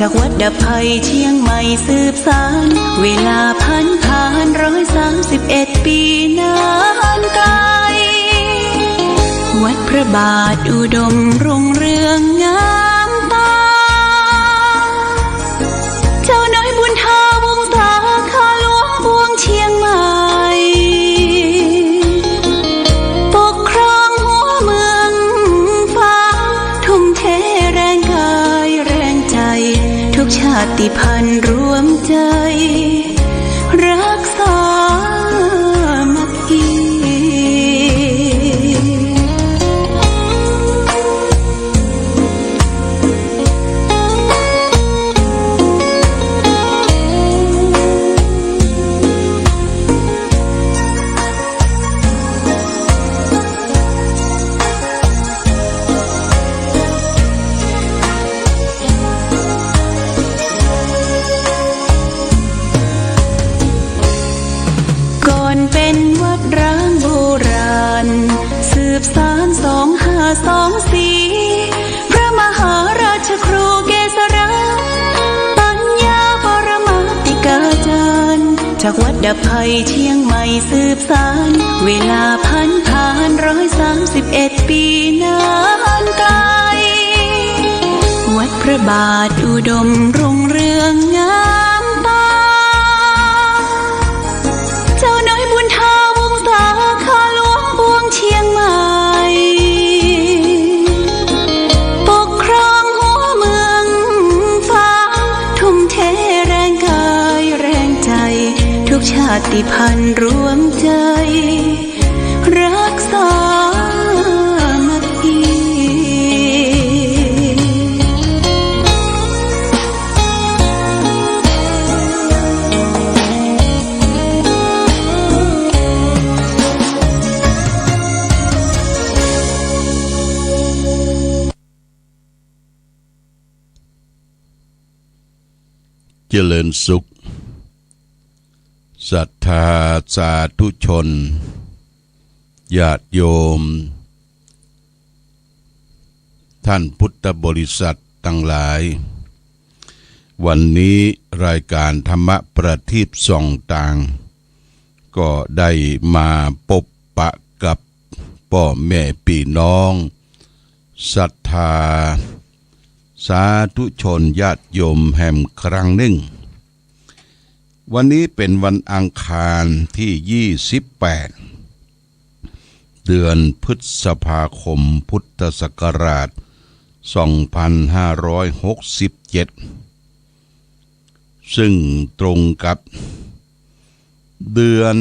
จากวัดดับภัยเชียงใหม่สืบสานเวลาผ่าน131 ปีนานไกลวัดพระบาทอุดมรุ่งเรืองงามตาเจ้าน้อยบุญทาวงศาข้าหลวงปวงเชียงใหม่ปกครองหัวเมืองฟ้าทุ่มเทแรงกายแรงใจทุกชาติพันธุ์รวมใจรักษามัคคีเป็นวัดร้างโบราณสืบสาน2524พระมหาราชครูเกษราปัญญาปรมาติกาจารย์จากวัดดับภัยเชียงใหม่สืบสานเวลาผ่าน131 ปีนานไกลวัดพระบาทอุดมรุ่งเรืองงามตาเจ้าน้อยบุญทาวงศาข้าหลวงปวงเชียงใหม่ปกครองหัวเมืองฟ้าทุ่มเทแรงกายแรงใจทุกชาติพันธุ์รวมใจรักษามัคคีเจริญสุขศรัทธาสาธุชนญาติโยมท่านพุทธบริษัททั้งหลายวันนี้รายการธรรมะประทีปส่องต่างก็ได้มาพบปะกับพ่อแม่พี่น้องศรัทธาสาธุชนญาติโยมแห่งครั้งหนึ่งวันนี้เป็นวันอังคารที่28เดือนพฤษภาคมพุทธศักราช2567ซึ่งตรงกับเดือน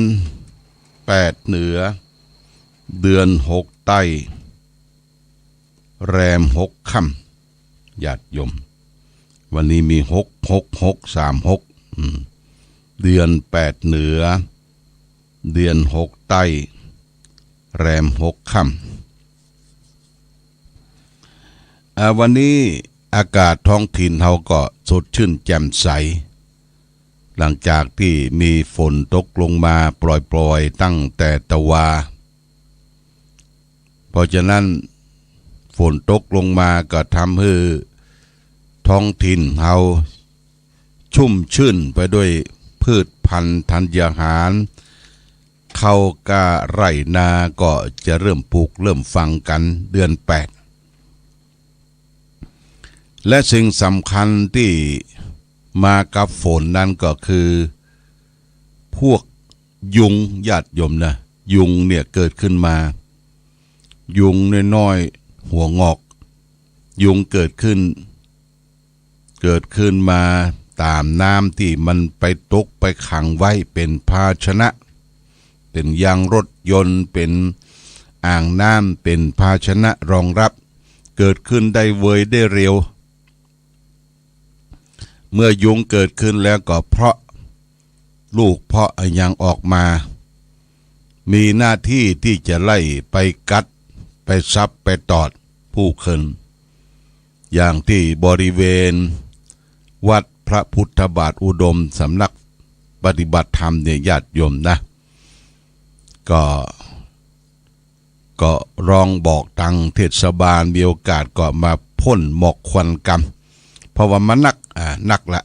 8เหนือเดือน6ใต้แรม6ค่ำญาติโยมวันนี้มี66636เดือน8เหนือเดือน6ใต้แรม6ค่ำวันนี้อากาศท้องถิ่นเราก็สดชื่นแจ่มใสหลังจากที่มีฝนตกลงมาปล่อยๆตั้งแต่ตะวาเพราะฉะนั้นฝนตกลงมาก็ทำให้ท้องถิ่นเราชุ่มชื่นไปด้วยพืชพันธุ์ธัญญาหารข้าวกล้าไร่นาก็จะเริ่มปลูกเริ่มฝังกันเดือน8และสิ่งสำคัญที่มากับฝนนั้นก็คือพวกยุงญาติโยมนะยุงเนี่ยเกิดขึ้นมายุงน้อยๆหัวงอกยุงเกิดขึ้นมาตามน้ำที่มันไปตกไปขังไว้เป็นภาชนะเป็นยางรถยนต์เป็นอ่างน้ำเป็นภาชนะรองรับเกิดขึ้นได้เวยได้เร็วเมื่อยุงเกิดขึ้นแล้วก็เพราะลูกเพาะยังออกมามีหน้าที่ที่จะไล่ไปกัดไปซับไปตอดผู้คนอย่างที่บริเวณวัดพระพุทธบาทอุดมสำนักปฏิบัติธรรมเนี่ยญาติโยมนะก็รองบอกทางเทศบาลมีโอกาสก็มาพ่นหมอกควันกันเพราะว่ามันนัก นักละ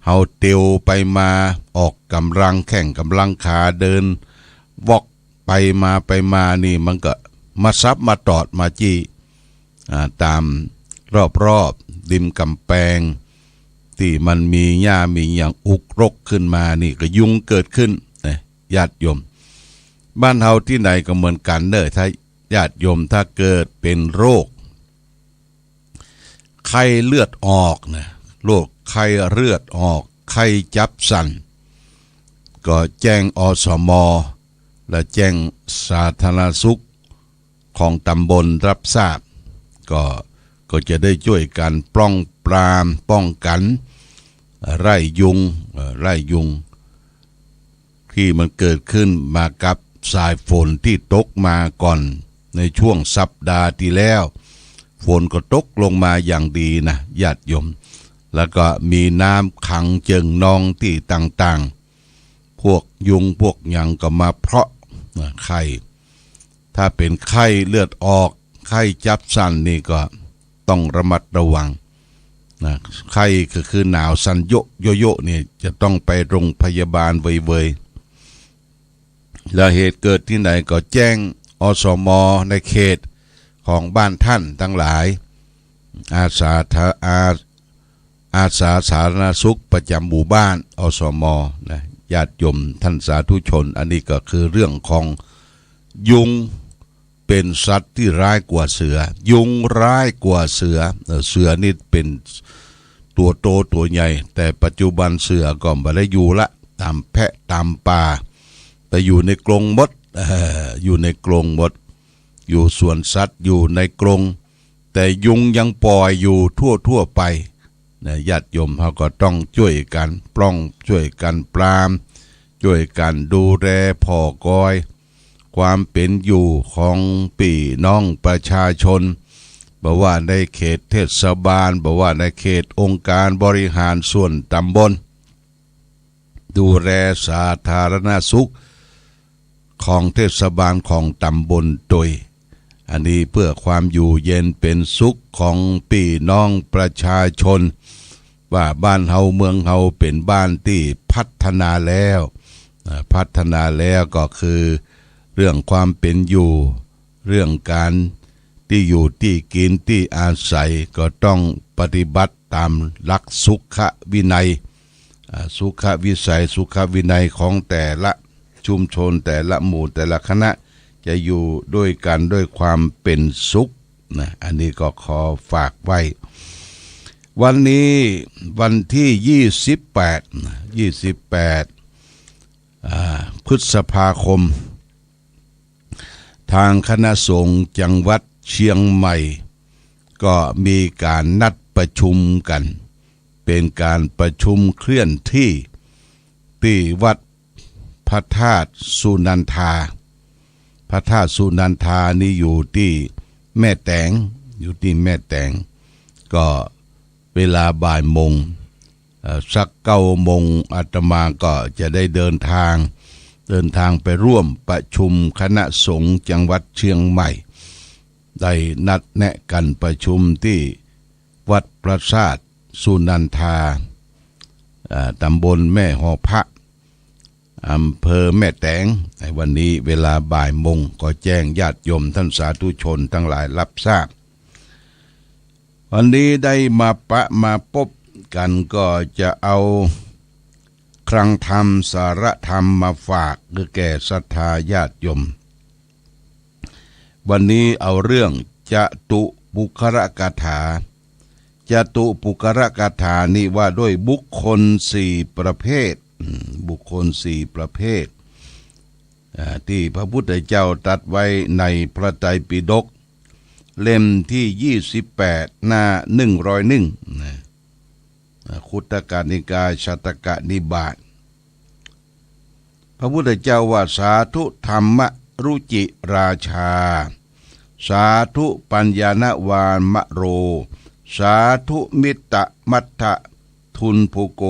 เฮาเตียวไปมาออกกำลังแข่งกำลังขาเดินวอกไปมานี่มันก็มาซับมาตอดมาจี้ตามรอบริมกำแพงที่มันมีหญ้ามีอย่างอุกรกขึ้นมานี่ก็ยุงเกิดขึ้นญาติโยมบ้านเฮาที่ไหนก็เหมือนกันเด้อถ้าญาติโยมถ้าเกิดเป็นโรคไข้เลือดออกนะโรคไข้เลือดออกไข้จับสั่นก็แจ้งอสม.และแจ้งสาธารณสุขของตำบลรับทราบก็จะได้ช่วยกันป้องกันไล่ยุงที่มันเกิดขึ้นมากับสายฝนที่ตกมาก่อนในช่วงสัปดาห์ที่แล้วฝนก็ตกลงมาอย่างดีนะญาติโยมแล้วก็มีน้ำขังเจิ่งนองที่ต่างๆพวกยุงพวกหยังก็มาเพาะไข้ถ้าเป็นไข้เลือดออกไข้จับสั่นนี่ก็ต้องระมัดระวังนะไข้ก็คือหนาวสั่นโยเนี่ยจะต้องไปโรงพยาบาลเว่ยๆแล้วเหตุเกิดที่ไหนก็แจ้งอสม.ในเขตของบ้านท่านทั้งหลายอาสาสาธารณสุขประจำหมู่บ้านอสม.นะญาติโยมท่านสาธุชนอันนี้ก็คือเรื่องของยุงเป็นสัตว์ที่ร้ายกว่าเสือยุงร้ายกว่าเสือนี่เป็นตัวโตตัวใหญ่แต่ปัจจุบันเสือก็ไม่ได้อยู่ละตามแพะตามป่าแต่อยู่ในกรงมดอยู่ในกรงมดอยู่สวนสัตว์อยู่ในกรงแต่ยุงยังปล่อยอยู่ทั่วไปนะญาติโยมเขาก็ต้องช่วยกันช่วยกันปรามช่วยกันดูแลพ่อกอยความเป็นอยู่ของพี่น้องประชาชนบอกว่าในเขตเทศบาลบอกว่าในเขตองค์การบริหารส่วนตำบลดูแลสาธารณสุขของเทศบาลของตำบลโดยอันนี้เพื่อความอยู่เย็นเป็นสุขของพี่น้องประชาชนว่าบ้านเฮาเมืองเฮาเป็นบ้านที่พัฒนาแล้วก็คือเรื่องความเป็นอยู่เรื่องการที่อยู่ที่กินที่อาศัยก็ต้องปฏิบัติตามหลักสุขวินัยสุขวินัยของแต่ละชุมชนแต่ละหมู่แต่ละคณะจะอยู่ด้วยกันด้วยความเป็นสุขนะอันนี้ก็ขอฝากไว้วันนี้วันที่28พฤษภาคมทางคณะสงฆ์จังหวัดเชียงใหม่ก็มีการนัดประชุมกันเป็นการประชุมเคลื่อนที่วัดพระธาตุสุนันทาพระธาตุสุนันทานี่อยู่ที่แม่แตงก็เวลาบ่ายโมงสัก9 โมงอาตมาก็จะได้เดินทางไปร่วมประชุมคณะสงฆ์จังหวัดเชียงใหม่ได้นัดแนะกันประชุมที่วัดพระธาตุสุนันทาตำบลแม่หอพระอำเภอแม่แตงในวันนี้เวลาบ่ายโมงก็แจ้งญาติโยมท่านสาธุชนทั้งหลายรับทราบวันนี้ได้มาพบกันก็จะเอาคลังธรรมสารธรรมมาฝากคือแก่ศรัทธาญาติโยมวันนี้เอาเรื่องจตุปุครกถานี่ว่าด้วยบุคคล4 ประเภทที่พระพุทธเจ้าตรัสไว้ในพระไตรปิฎกเล่มที่28หน้า101คุตกนิกายชัตกนิบาตพระพุทธเจ้าว่าสาธุธรรมรุจิราชาสาธุปัญญานวานโรสาธุมิตตมัทธทุนภูโก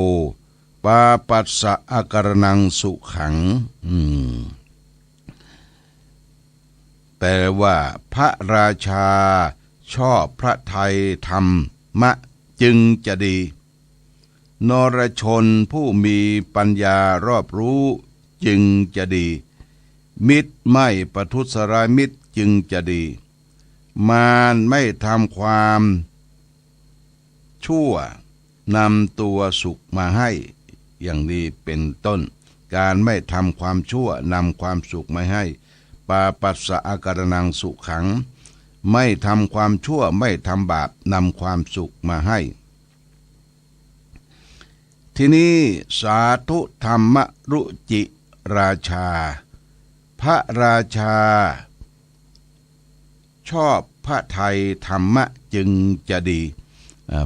ปาปัสสะอาการนังสุขังแปลว่าพระราชาชอบพระไทยธรรมะจึงจะดี นรชนผู้มีปัญญารอบรู้จึงจะดีมิตรไม่ประทุษร้ายมิตรจึงจะดีมารไม่ทำความชั่วนำตัวสุขมาให้อย่างนี้เป็นต้นการไม่ทำความชั่วนำความสุขมาให้ปาปัสสะอาการนังสุขังไม่ทำความชั่วไม่ทำบาปนำความสุขมาให้ทีนี้สาธุธรรมรุจิราชาพระราชาชอบพระไทยธรรมะจึงจะดี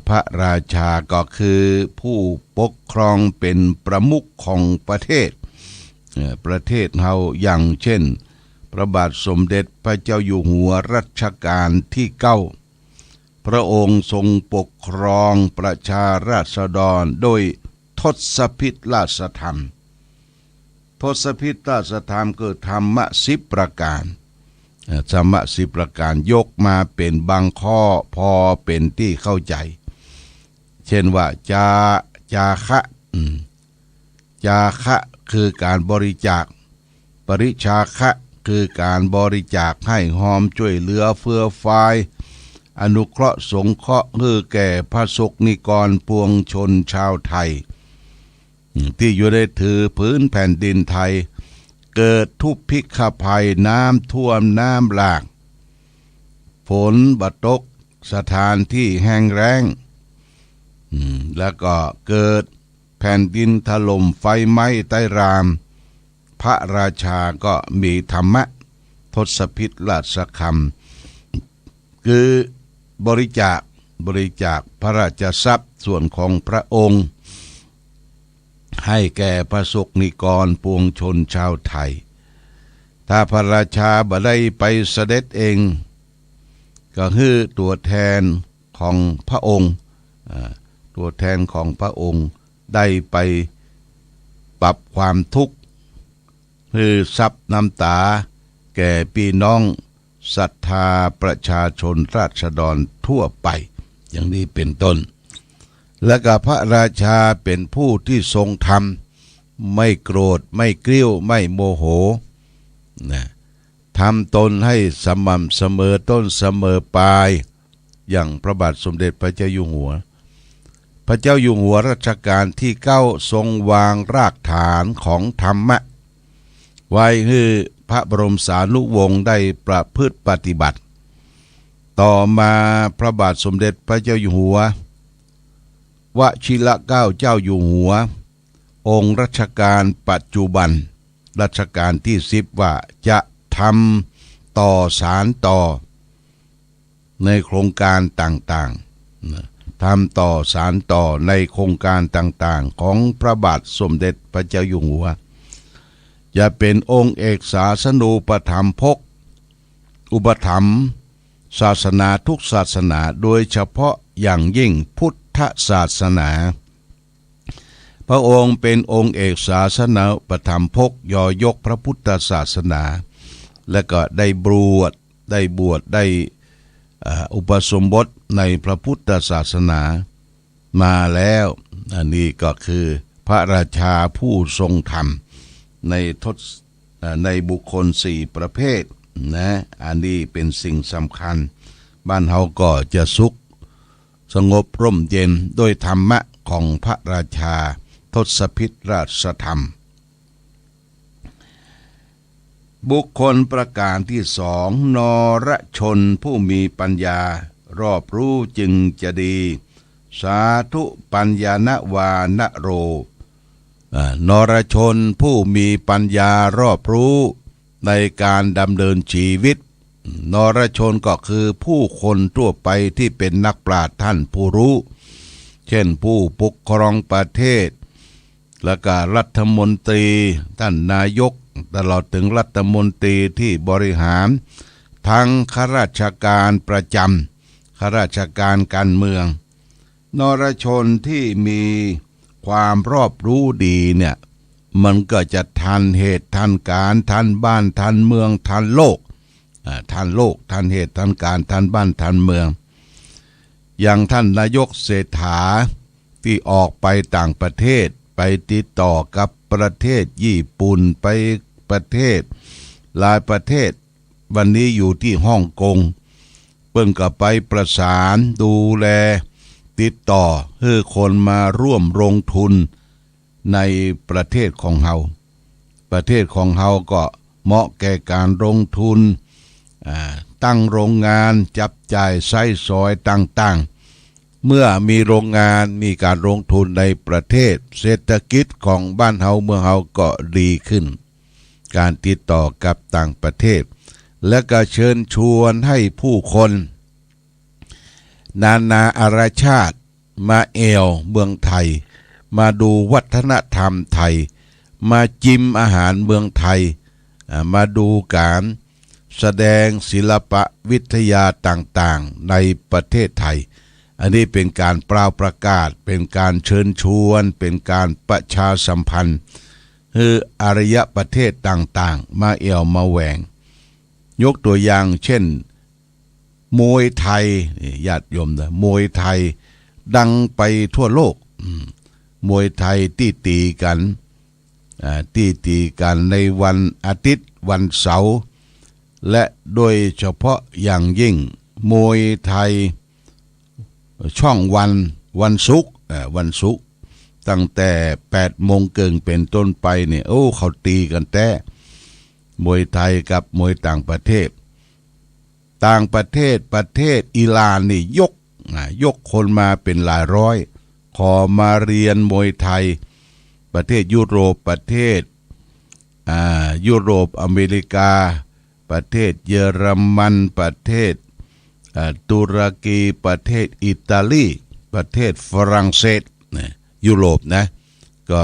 พระราชาก็คือผู้ปกครองเป็นประมุขของประเทศเฮาอย่างเช่นพระบาทสมเด็จพระเจ้าอยู่หัวรัชกาลที่9พระองค์ทรงปกครองประชาราษฎรโดยทศพิธราชธรรมทศพิธราชธรรมคือธรรมะ10ประการธรรมะ10ประการยกมาเป็นบางข้อพอเป็นที่เข้าใจเช่นว่าจาคะคือการบริจาคปริชาคะคือการบริจาคให้หอมช่วยเหลือเฟื้อฟายอนุเคราะห์สงเคราะห์คือแก่พระสงฆ์นิกรปวงชนชาวไทยที่อยู่ได้ถือพื้นแผ่นดินไทยเกิดทุพพิกภัยน้ำท่วมน้ำหลากฝนบ่ตกสถานที่แห้งแล้งแล้วก็เกิดแผ่นดินถล่มไฟไหม้ใต้รามพระราชาก็มีธรรมะทศพิธราชคำคือบริจาคพระราชทรัพย์ส่วนของพระองค์ให้แก่พระสงฆ์นิกรปวงชนชาวไทยถ้าพระราชาบ่ได้ไปเสด็จเองก็คือตัวแทนของพระองค์ได้ไปปรับความทุกข์คือซับน้ำตาแก่พี่น้องศรัทธาประชาชนราษฎรทั่วไปอย่างนี้เป็นต้นและก็พระราชาเป็นผู้ที่ทรงธรรมไม่โกรธไม่กริ้วไม่โมโหทำตนให้สม่ำเสมอต้นเสมอปลายอย่างพระบาทสมเด็จพระเจ้าอยู่หัวรัชกาลที่9ทรงวางรากฐานของธรรมะไว้ให้พระบรมสานุวงศ์ได้ประพฤติปฏิบัติต่อมาพระบาทสมเด็จพระเจ้าอยู่หัววชิรเกล้าเจ้าอยู่หัวองค์รัชกาลปัจจุบันรัชกาลที่10ว่าจะทำต่อสารต่อในโครงการต่างๆทำต่อสารต่อในโครงการต่างๆของพระบาทสมเด็จพระเจ้าอยู่หัวจะเป็นองค์เอกศาสนูปถัมภกอุปถัมภ์ศาสนาทุกศาสนาโดยเฉพาะอย่างยิ่งพุทธศาสนาพระองค์เป็นองค์เอกศาสนาอุปถัมภกยอยกพระพุทธศาสนาและก็ได้บวชได้อุปสมบทในพระพุทธศาสนามาแล้วอันนี้ก็คือพระราชาผู้ทรงธรรมในบุคคล4ประเภทนะอันนี้เป็นสิ่งสำคัญบ้านเฮาก็จะสุขสงบร่มเย็นด้วยธรรมะของพระราชาทศพิธราชธรรมบุคคลประการที่2นรชนผู้มีปัญญารอบรู้จึงจะดีสาธุปัญญานวานโรนรชนผู้มีปัญญารอบรู้ในการดำเนินชีวิตนรชนก็คือผู้คนทั่วไปที่เป็นนักปราชญ์ท่านผู้รู้เช่นผู้ปกครองประเทศและก็รัฐมนตรีท่านนายกตลอดถึงรัฐมนตรีที่บริหารทั้งข้าราชการประจำข้าราชการการเมืองนรชนที่มีความรอบรู้ดีเนี่ยมันก็จะทันเหตุทันการทันบ้านทันเมืองทันโลกทันเหตุทันการทันบ้านทันเมืองอย่างท่านนายกเศรษฐา ที่ออกไปต่างประเทศไปติดต่อกับประเทศญี่ปุ่นไปประเทศหลายประเทศวันนี้อยู่ที่ฮ่องกงเพิ่งก็ไปประสานดูแลติดต่อให้คนมาร่วมลงทุนในประเทศของเฮาประเทศของเฮาก็เหมาะแก่การลงทุนตั้งโรงงานจับจ่ายใช้สอยต่างๆเมื่อมีโรงงานมีการลงทุนในประเทศเศรษฐกิจของบ้านเฮาเมืองเฮาก็ดีขึ้นการติดต่อกับต่างประเทศและก็เชิญชวนให้ผู้คนนานาอารชาติมาเมืองไทยมาดูวัฒนธรรมไทยมาจิ้มอาหารเมืองไทยมาดูการแสดงศิลปะวิทยาต่างๆในประเทศไทยอันนี้เป็นการเปล่าประกาศเป็นการเชิญชวนเป็นการประชาสัมพันธ์ให้อารยประเทศต่างๆมามาแหวงยกตัวอย่างเช่นมวยไทยญาติโยมนะมวยไทยดังไปทั่วโลกมวยไทยที่ตีกันในวันอาทิตย์วันเสาร์และโดยเฉพาะอย่างยิ่งมวยไทยช่องวันศุกร์ตั้งแต่8 โมงเกินเป็นต้นไปเนี่ยเขาตีกันแต่มวยไทยกับมวยต่างประเทศประเทศอิหร่านนี่ยกคนมาเป็นหลายร้อยขอมาเรียนมวยไทยประเทศยุโรปประเทศอเมริกาประเทศเยอรมันประเทศตุรกีประเทศอิตาลีประเทศฝรั่งเศสยุโรปนะก็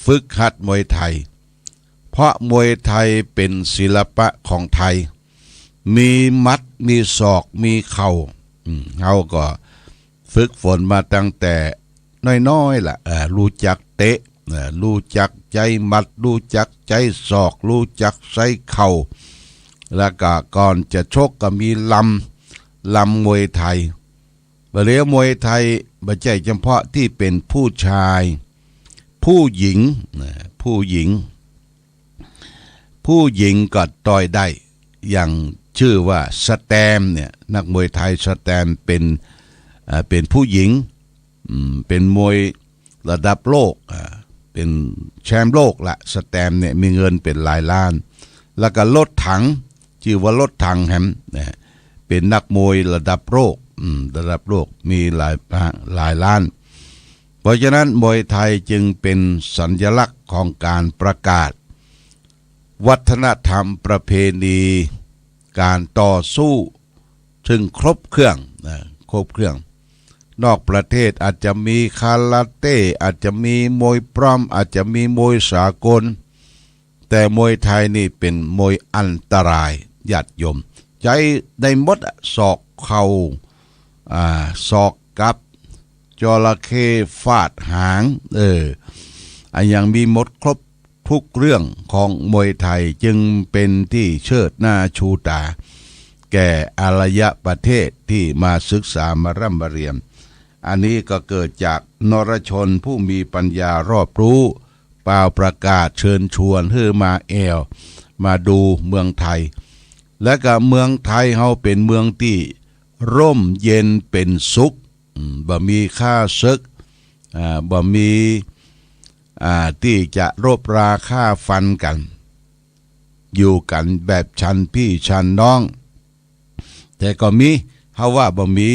ฝึกหัดมวยไทยเพราะมวยไทยเป็นศิลปะของไทยมีมัดมีศอกมีเข่าเขาก็ฝึกฝนมาตั้งแต่น้อยๆล่ะรู้จักเตะรู้จักใจมัดรู้จักใจศอกรู้จักใช้เข่าแล้วก็ก่อนจะชกก็มีลำมวยไทยเรียกมวยไทยไม่ใช่เฉพาะที่เป็นผู้ชายผู้หญิงก็ต่อยได้อย่างชื่อว่าสแตมเนี่ยนักมวยไทยสแตมเป็นผู้หญิงเป็นมวยระดับโลกเป็นแชมป์โลกละสแตมเนี่ยมีเงินเป็นหลายล้านแล้วก็รถถังชื่อว่ารถถังแฮมเป็นนักมวยระดับโลกมีหลายล้านเพราะฉะนั้นมวยไทยจึงเป็นสัญลักษณ์ของการประกาศวัฒนธรรมประเพณีการต่อสู้ซึ่งครบเครื่องนอกประเทศอาจจะมีคาราเต้อาจจะมีมวยปล้อมอาจจะมีมวยสากลแต่มวยไทยนี่เป็นมวยอันตรายญาติโยมใจได้หมดศอกเข่าศอกกับจระเข้ฟาดหางอันยังมีหมดครบทุกเรื่องของมวยไทยจึงเป็นที่เชิดหน้าชูตาแก่อารยประเทศที่มาศึกษามาร่ำมาเรียนอันนี้ก็เกิดจากนรชนผู้มีปัญญารอบรู้เปล่าประกาศเชิญชวนให้มาดูเมืองไทยและก็เมืองไทยเฮาเป็นเมืองที่ร่มเย็นเป็นสุขบ่มีค่าศึกบ่มีที่จะรบราฆ่าฟันกันอยู่กันแบบชันพี่ชันน้องแต่ก็มีเฮาว่าบ่มี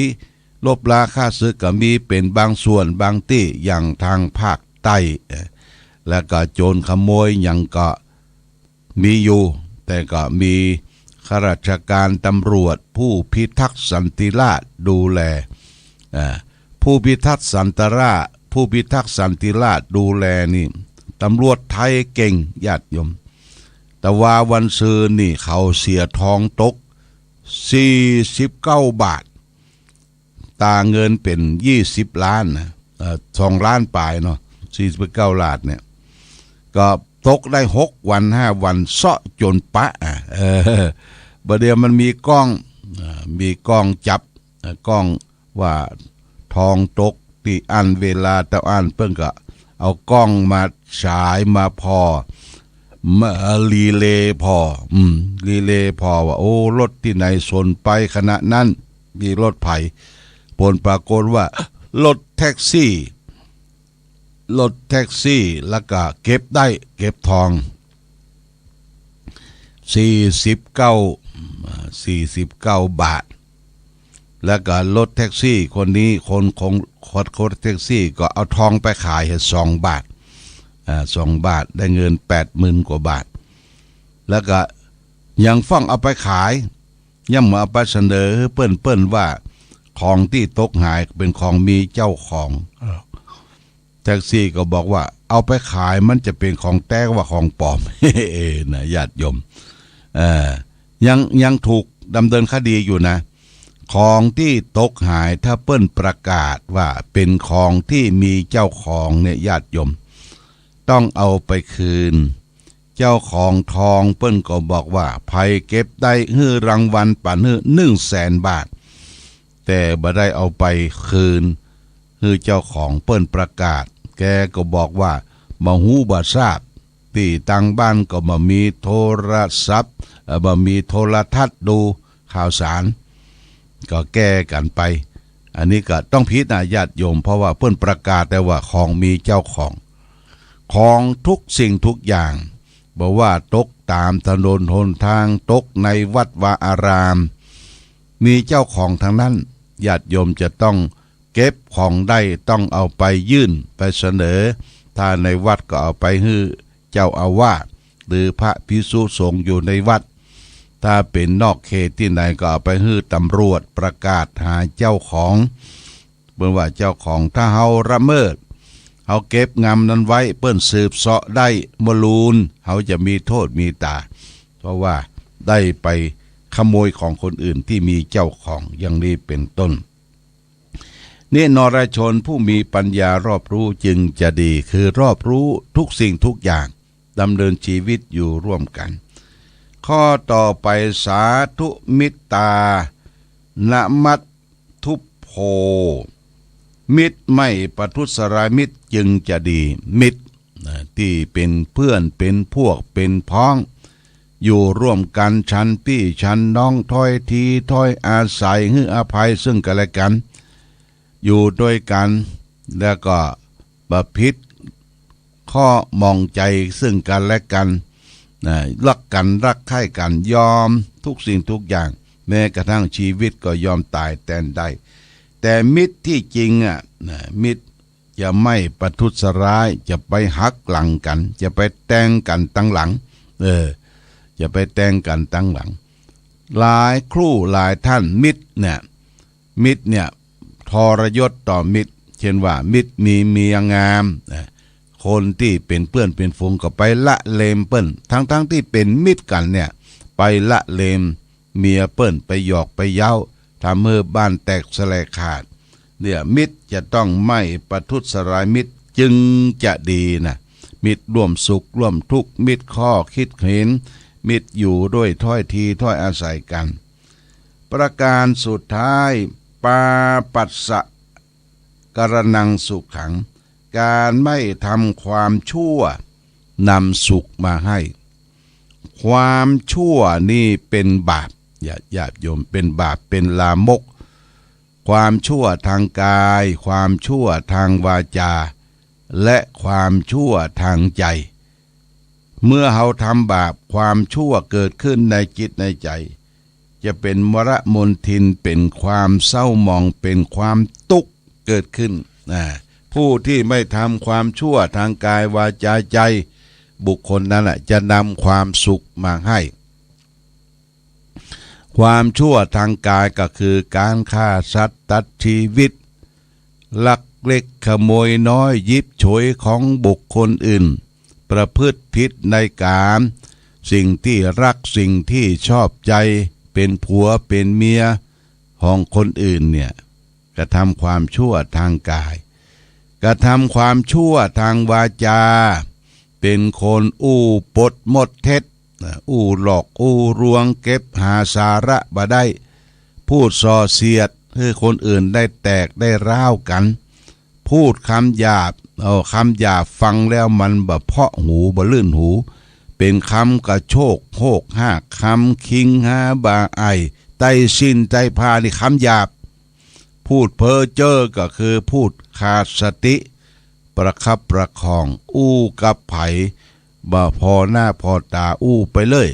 ลบราฆ่าศึกก็มีเป็นบางส่วนบางที่อย่างทางภาคใต้แล้วก็โจรขโมยยังก็มีอยู่แต่ก็มีข้าราชการตำรวจผู้พิทักษ์สันติราษฎร์ดูแลผู้พิทักษ์สันติราษฎร์ดูแลนี่ตำรวจไทยเก่งญาติโยมแต่ว่าวันซืนนี่เขาเสียทองตก49 บาทตาเงินเป็น20 ล้านนะ2 ล้านปลายเนาะ49 ล้านเนี่ยก็ตกได้6 วัน 5 วันเซาะจนปะประเดี๋ยวมันมีกล้องจับกล้องว่า ทองตกที่อันเวลาตะอันเพิ่งก็เอากล้องมาฉายมาพอมารีเลย์พอรีเลย์พอว่าโอ้รถที่ไหนสนไปขณะนั้นมีรถไผ่ผลปรากฏว่ารถแท็กซี่แล้วก็เก็บได้เก็บทอง49 บาทแล้วก็รถแท็กซี่คนนี้คนแท็กซี่ก็เอาทองไปขายให้2 บาท2 บาทได้เงิน 80,000 กว่าบาทแล้วก็ยังฟ้องเอาไปขายย่ำมาเอาไปเสนอเปิ้นว่าของที่ตกหายเป็นของมีเจ้าของแท็กซี่ก็บอกว่าเอาไปขายมันจะเป็นของแท้ว่าของปลอม นะญาติโยมยังถูกดำเนินคดีอยู่นะของที่ตกหายถ้าเปิ้นประกาศว่าเป็นของที่มีเจ้าของเนี่ยญาติโยมต้องเอาไปคืนเจ้าของทองเปิ้นก็บอกว่าไผเก็บได้ฮื้อรางวัลป่านฮื้อ100,000 บาทแต่บ่ได้เอาไปคืนฮื้อเจ้าของเปิ้นประกาศแกก็บอกว่าบ่ฮู้บ่ทราบที่ตั้งบ้านก็บ่มีโทรศัพท์บ่มีโทรทัศน์ดูข่าวสารก็แก้กันไปอันนี้ก็ต้องผิดนะญาติโยมเพราะว่าเปิ้นประกาศแต่ว่าของมีเจ้าของทุกสิ่งทุกอย่างบอกว่าตกตามถนนหนทางตกในวัดวาอารามมีเจ้าของทั้งนั้นญาติโยมจะต้องเก็บของได้ต้องเอาไปยื่นไปเสนอถ้าในวัดก็เอาไปให้เจ้าอาวาสหรือพระภิกษุสงฆ์อยู่ในวัดถ้าเป็นนอกเขตที่ไหนก็เอาไปให้ตำรวจประกาศหาเจ้าของเมื่อว่าเจ้าของถ้าเฮาละเมิดเฮาเก็บงำนั้นไว้เปิ้นสืบเสาะได้มลูนเฮาจะมีโทษมีตาเพราะว่าได้ไปขโมยของคนอื่นที่มีเจ้าของอย่างนี้เป็นต้นนี่นรชนผู้มีปัญญารอบรู้จึงจะดีคือรอบรู้ทุกสิ่งทุกอย่างดำเนินชีวิตอยู่ร่วมกันข้อต่อไปสาธุมิตตานะมัตทุพโพมิตรไม่ประทุษร้ายมิตรจึงจะดีมิตรที่เป็นเพื่อนเป็นพวกเป็นพ้องอยู่ร่วมกันชั้นพี่ชั้นน้องถ้อยทีถ้อยอาศัยให้อภัยซึ่งกันและกันอยู่ด้วยกันแล้วก็ประพฤติข้อมองใจซึ่งกันและกันรักกันรักใคร่กันยอมทุกสิ่งทุกอย่างแม้กระทั่งชีวิตก็ยอมตายแทนได้แต่มิตรที่จริงมิตรจะไม่ประทุษร้ายจะไปหักหลังกันจะไปแต่งกันตั้งหลังจะไปแต่งกันตั้งหลังหลายครู่หลายท่านมิตรเนี่ยทรยศต่อมิตรเช่นว่ามิตรมีเมียงามคนที่เป็นเพื่อนเป็นฝูงก็ไปละเลมเปิ้นทั้งที่เป็นมิตรกันเนี่ยไปละเลมเมียเปิ้นไปหยอกไปเย้าทำให้บ้านแตกสลายขาดเนี่ยมิตรจะต้องไม่ประทุษร้ายมิตรจึงจะดีนะมิตรร่วมสุขร่วมทุกข์มิตรข้อคิดเห็นมิตรอยู่ด้วยถ้อยทีถ้อยอาศัยกันประการสุดท้ายปาปัสสะกรณังสุขังการไม่ทำความชั่วนำสุขมาให้ความชั่วนี่เป็นบาปญาติโยมเป็นบาปเป็นลามกความชั่วทางกายความชั่วทางวาจาและความชั่วทางใจเมื่อเราทำบาปความชั่วเกิดขึ้นในจิตในใจจะเป็นมรมนทินเป็นความเศร้าหมองเป็นความทุกข์เกิดขึ้นผู้ที่ไม่ทำความชั่วทางกายวาจาใจบุคคลนั้นจะนำความสุขมาให้ความชั่วทางกายก็คือการฆ่าสัตว์ตัดชีวิตลักเล็กขโมยน้อยยิบฉวยของบุคคลอื่นประพฤติผิดในกามสิ่งที่รักสิ่งที่ชอบใจเป็นผัวเป็นเมียของคนอื่นเนี่ยกระทำความชั่วทางกายกระทำความชั่วทางวาจาเป็นคนอู้ปดมดเท็จอู้หลอกอู้รวงเก็บหาสาระบ่ได้พูดส่อเสียด ให้คนอื่นได้แตกได้ร้าวกันพูดคำหยาบคำหยาบฟังแล้วมันบ่เพาะหูบ่ลื่นหูเป็นคำกระโชกโหกห้ากคำคิงหาบาไอไตสิ้นใจพานี่คำหยาบพูดเพ้อเจ้อก็คือพูดขาดสติประคับประคองอู้กับไผบ่พอหน้าพอตาอู้ไปเลย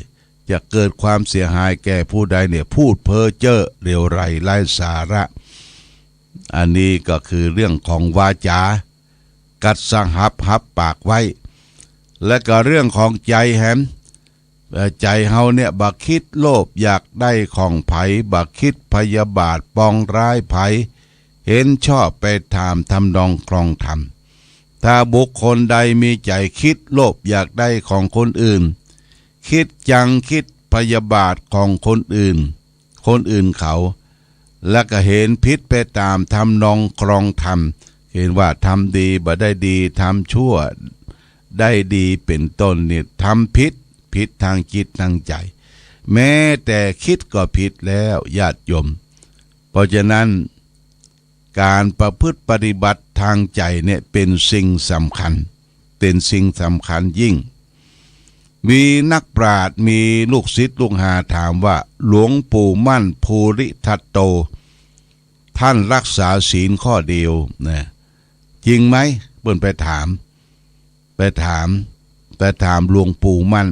จะเกิดความเสียหายแก่ผู้ใดเนี่ยพูดเพ้อเจ้อเร็วไรไร้สาระอันนี้ก็คือเรื่องของวาจากัดสังหับปากไว้และก็เรื่องของใจแฮมใจเฮาเนี่ยบักคิดโลภอยากได้ของไผบักคิดพยาบาทปองร้ายไผเห็นชอบไปถามทำนองครองธรรมถ้าบุคคลใดมีใจคิดโลภอยากได้ของคนอื่นคิดจังคิดพยาบาทของคนอื่นเขาและก็เห็นผิดไปตามทำนองครองธรรมเห็นว่าทำดีบ่ได้ดีทำชั่วได้ดีเป็นต้นเนี่ยทำผิดทางจิตทางใจแม้แต่คิดก็ผิดแล้วญาติโยมเพราะฉะนั้นการประพฤติปฏิบัติทางใจเนี่ยเป็นสิ่งสำคัญยิ่งมีนักปราชญ์มีลูกศิษย์ลูกหาถามว่าหลวงปู่มั่นภูริทัตโตท่านรักษาศีลข้อเดียวนะจริงไหมเพิ่นไปถามหลวงปู่มั่น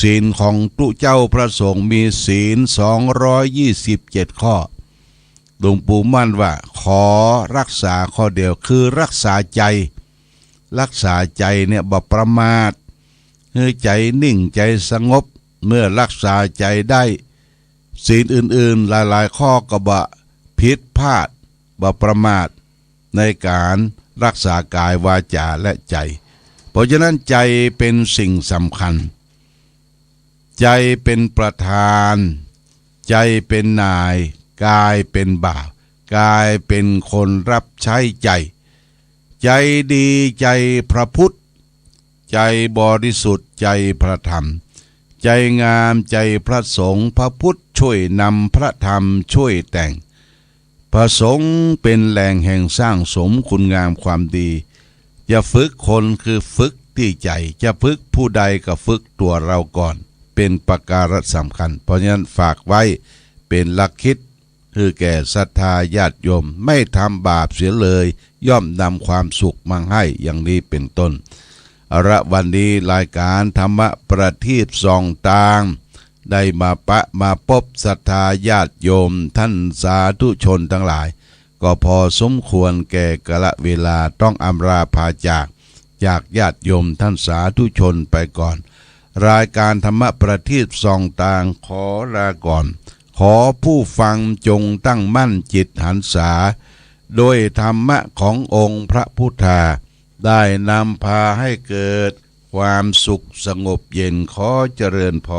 ศีลของตุเจ้าพระสงฆ์มีศีล227ข้อหลวงปู่มั่นว่าขอรักษาข้อเดียวคือรักษาใจเนี่ยบ่ประมาทให้ใจนิ่งใจสงบเมื่อรักษาใจได้ศีลอื่นๆหลายๆข้อก็บ่ผิดพลาดบ่ประมาทในการรักษากายวาจาและใจเพราะฉะนั้นใจเป็นสิ่งสำคัญใจเป็นประธานใจเป็นนายกายเป็นบ่าวกายเป็นคนรับใช้ใจดีใจพระพุทธใจบริสุทธิ์ใจพระธรรมใจงามใจพระสงฆ์พระพุทธช่วยนำพระธรรมช่วยแต่งพระสงฆ์เป็นแหล่งแห่งสร้างสมคุณงามความดีจะฝึกคนคือฝึกที่ใจจะฝึกผู้ใดก็ฝึกตัวเราก่อนเป็นประการสำคัญเพราะฉะนั้นฝากไว้เป็นหลักคิดคือแก่ศรัทธาญาติโยมไม่ทำบาปเสียเลยย่อมนำความสุขมาให้อย่างนี้เป็นต้นวันนี้รายการธรรมะประทีปส่องตางได้มาพบศรัทธาญาติโยมท่านสาธุชนทั้งหลายก็พอสมควรแก่กาลเวลาต้องอำลาพาจากญาติโยมท่านสาธุชนไปก่อนรายการธรรมะประทีปส่องตางขอลาก่อนขอผู้ฟังจงตั้งมั่นจิตหันษาโดยธรรมะขององค์พระพุทธาได้นำพาให้เกิดความสุขสงบเย็นขอเจริญพร